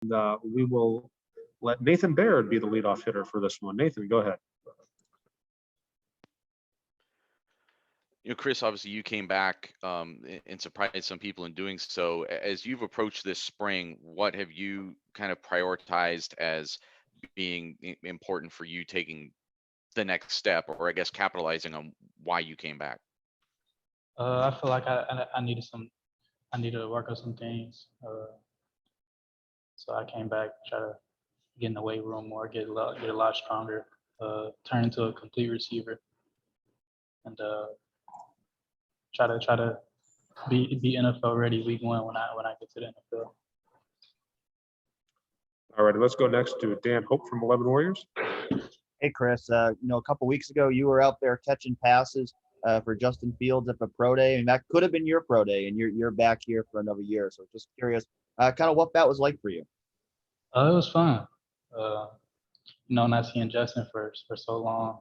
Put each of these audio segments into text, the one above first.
We will let Nathan Baird be the leadoff hitter for this one. Nathan, go ahead. Chris, obviously you came back and surprised some people in doing so. As you've approached this spring, what have you kind of prioritized as being important for you taking the next step, or I guess capitalizing on why you came back? I feel like I needed to work on some things. So I came back, try to get in the weight room more, get a lot stronger, turn into a complete receiver, and try to be NFL ready week one when I get to the NFL. All right, let's go next to Dan Hope from 11 Warriors. Hey, Chris. A couple weeks ago, you were out there catching passes for Justin Fields at the pro day, and that could have been your pro day, and you're back here for another year. So just curious, kind of what that was like for you. It was fun. Not seeing Justin for so long,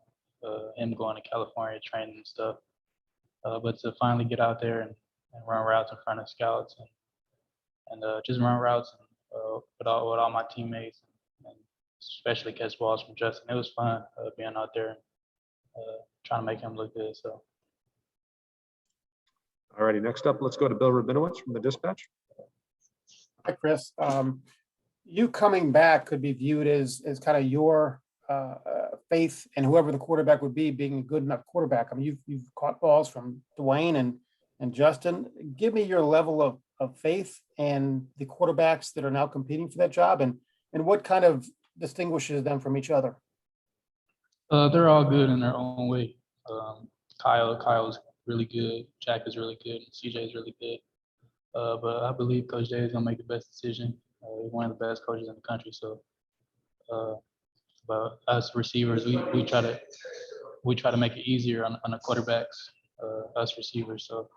him going to California training and stuff. But to finally get out there and run routes in front of scouts and just run routes with all my teammates and especially catch balls from Justin. It was fun being out there and trying to make him look good. So. All righty, next up, let's go to Bill Rabinowitz from the Dispatch. Hi, Chris. You coming back could be viewed as kind of your faith in whoever the quarterback would be, being a good enough quarterback. I mean, you've caught balls from Dwayne and Justin. Give me your level of faith and the quarterbacks that are now competing for that job, and what kind of distinguishes them from each other. They're all good in their own way. Kyle's really good. Jack is really good. And CJ is really good. But I believe Coach Jay is gonna make the best decision. He's one of the best coaches in the country. So, but us receivers, we try to make it easier on the quarterbacks, us receivers. So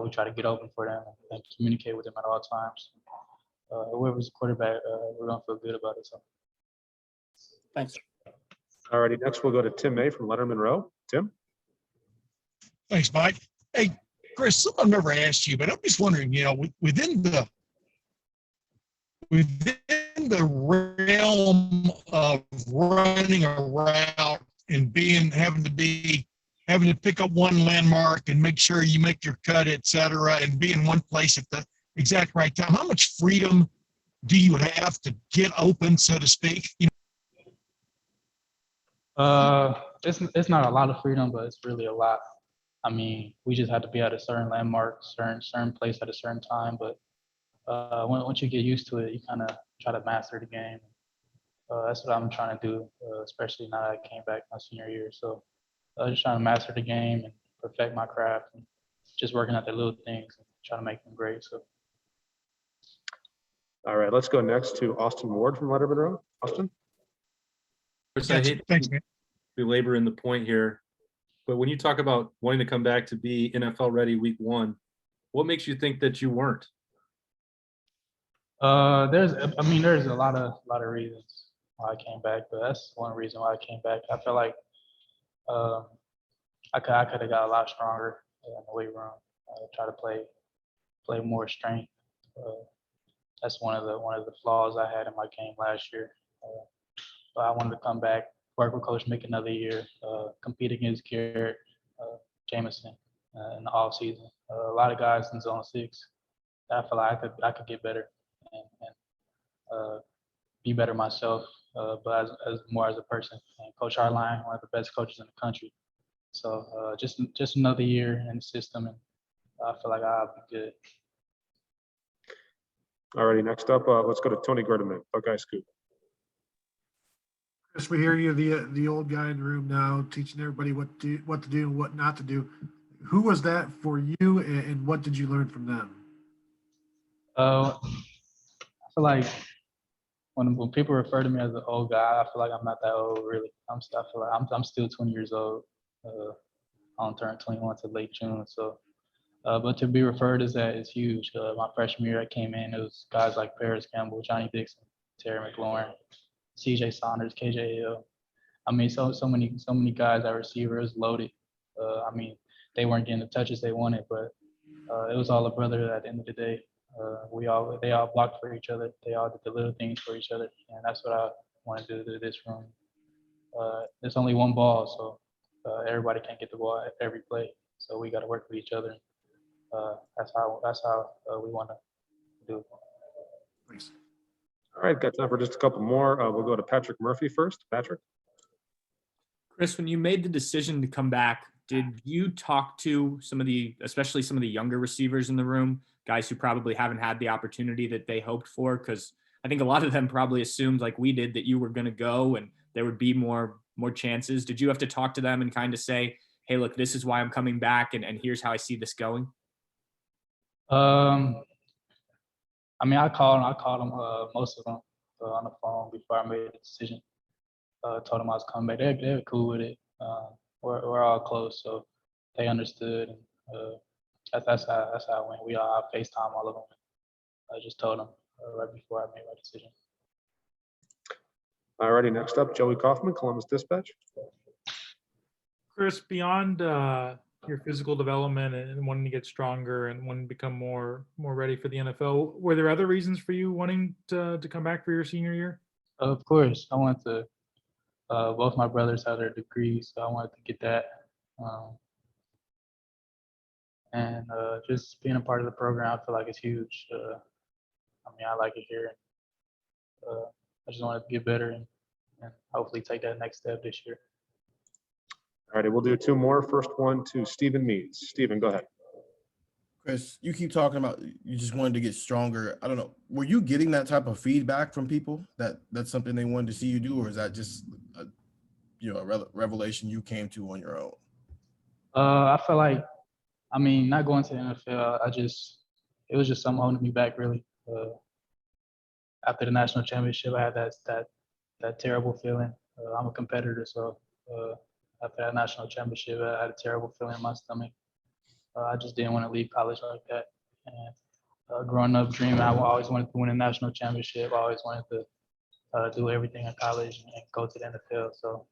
we try to get open for them and communicate with them at all times. Whoever's the quarterback, we're gonna feel good about it. So, thanks. All righty, next we'll go to Tim May from Letterman Row. Tim. Thanks, Mike. Hey, Chris, I've never asked you, but I'm just wondering, within the realm of running a route and having to pick up one landmark and make sure you make your cut, et cetera, and be in one place at the exact right time, how much freedom do you have to get open, so to speak? It's not a lot of freedom, but it's really a lot. I mean, we just have to be at a certain landmark, certain place at a certain time. But once you get used to it, you kind of try to master the game. That's what I'm trying to do, especially now that I came back my senior year. So just trying to master the game and perfect my craft, and just working at the little things and trying to make them great. So. All right, let's go next to Austin Ward from Letterman Row. Austin. Chris, I hate to belabor in the point here, but when you talk about wanting to come back to be NFL ready week one, what makes you think that you weren't? There's a lot of reasons why I came back, but that's one reason why I came back. I feel like I could have got a lot stronger in the weight room. Try to play more strength. That's one of the flaws I had in my game last year. But I wanted to come back, work with Coach Mick another year, compete against Garrett, Jameson in the off season. A lot of guys in Zone 6. I feel like I could get better and be better myself, but as more as a person. And Coach Harline, one of the best coaches in the country. So just another year in the system, and I feel like I'll be good. All righty, next up, let's go to Tony Gurdeman, Buckeye Scoop. Chris, we hear you, the old guy in the room now, teaching everybody what to do and what not to do. Who was that for you, and what did you learn from them? I feel like when people refer to me as an old guy, I feel like I'm not that old, really. I feel like I'm still 20 years old. I don't turn 21 till late June, so. But to be referred as that is huge. My freshman year I came in, it was guys like Paris Campbell, Johnny Dixon, Terry McLaurin, CJ Saunders, KJ Hill. I mean, so many guys at receivers loaded. I mean, they weren't getting the touches they wanted, but it was all a brother at the end of the day. They all blocked for each other. They all did the little things for each other, and that's what I want to do to this room. There's only one ball, so everybody can't get the ball at every play. So we got to work with each other. That's how we want to do it. Thanks. All right, got time for just a couple more. We'll go to Patrick Murphy first. Patrick? Chris, when you made the decision to come back, did you talk to especially some of the younger receivers in the room, guys who probably haven't had the opportunity that they hoped for? Because I think a lot of them probably assumed, like we did, that you were going to go and there would be more chances. Did you have to talk to them and kind of say, hey, look, this is why I'm coming back, and here's how I see this going? I mean, I called them, most of them on the phone before I made the decision. Told them I was coming back. They're cool with it. We're all close, so they understood. And that's how I went. We all FaceTime all of them. I just told them right before I made my decision. All righty, next up, Joey Kaufman, Columbus Dispatch. Chris, beyond your physical development and wanting to get stronger and wanting to become more ready for the NFL, were there other reasons for you wanting to come back for your senior year? Of course, I wanted to. Both my brothers have their degrees, so I wanted to get that. And just being a part of the program, I feel like it's huge. I mean, I like it here. I just wanted to get better and hopefully take that next step this year. All righty, we'll do two more. First one to Stephen Meads. Stephen, go ahead. Chris, you keep talking about you just wanted to get stronger. I don't know. Were you getting that type of feedback from people that's something they wanted to see you do, or is that just a revelation you came to on your own? I feel like, I mean, not going to the NFL, it was just something holding me back, really. After the national championship, I had that terrible feeling. I'm a competitor, so after that national championship, I had a terrible feeling in my stomach. I just didn't want to leave college like that. And growing up dreaming, I always wanted to win a national championship. I always wanted to do everything in college and go to the NFL. So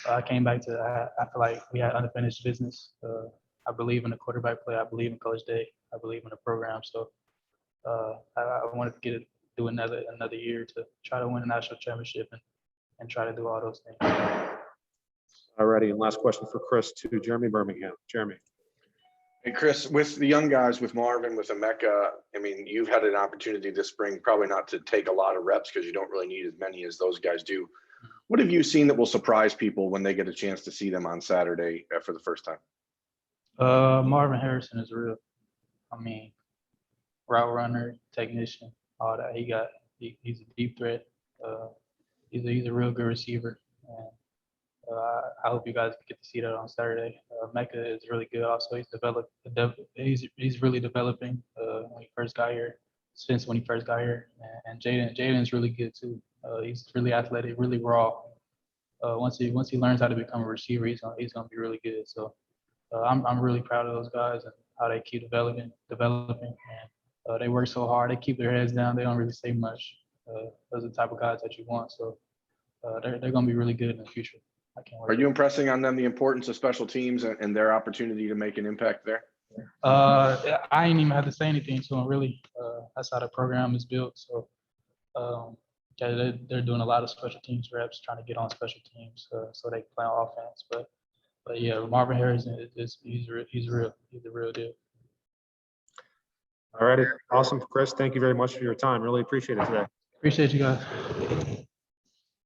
I came back to, I feel like we had unfinished business. I believe in the quarterback play. I believe in Coach Day. I believe in the program. So I wanted to do another year to try to win a national championship and try to do all those things. All righty, and last question for Chris to Jeremy Birmingham. Jeremy. Hey, Chris, with the young guys, with Marvin, with Emeka, I mean, you've had an opportunity this spring, probably not to take a lot of reps because you don't really need as many as those guys do. What have you seen that will surprise people when they get a chance to see them on Saturday for the first time? Marvin Harrison is real. I mean, route runner, technician, all that. He's a deep threat. He's a real good receiver. And I hope you guys get to see that on Saturday. Mecca is really good. Also, he's really developing when he first got here. Since when he first got here, and Jaden's really good too. He's really athletic, really raw. Once he learns how to become a receiver, he's gonna be really good. So I'm really proud of those guys and how they keep developing, and they work so hard. They keep their heads down. They don't really say much. Those are the type of guys that you want. So they're gonna be really good in the future. I can't wait. Are you impressing on them the importance of special teams and their opportunity to make an impact there? I ain't even have to say anything to them, really. That's how the program is built. So yeah, they're doing a lot of special teams reps, trying to get on special teams so they can play on offense. But yeah, Marvin Harrison he's real. He's the real deal. All righty, awesome, Chris. Thank you very much for your time. Really appreciate it today. Appreciate you guys.